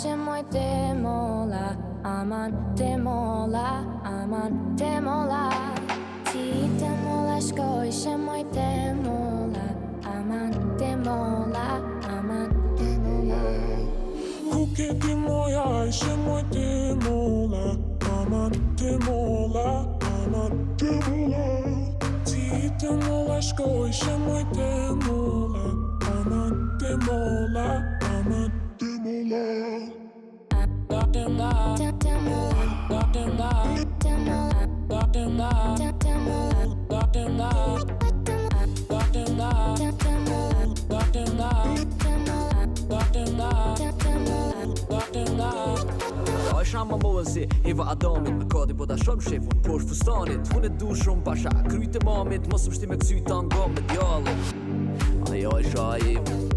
ishe moj te molla, aman te molla, aman te molla. Ti te molla shko ishe moj te molla, aman te molla, aman te molla. Ku ke ti moja ishe moj te molla, aman te molla, aman te molla. Ti te molla shko ishe moj te molla, aman te molla, aman te molla. Te molla, te molla, te molla, te molla, te molla, te molla, te molla, te molla, te Isha ma mohen si Eva Adamit Me kadi po ta shom shefun posh fustanit Hun e du shumë pasha kryt e mamit Mos më shti me kësy ta nga me djallit Ajo isha Eva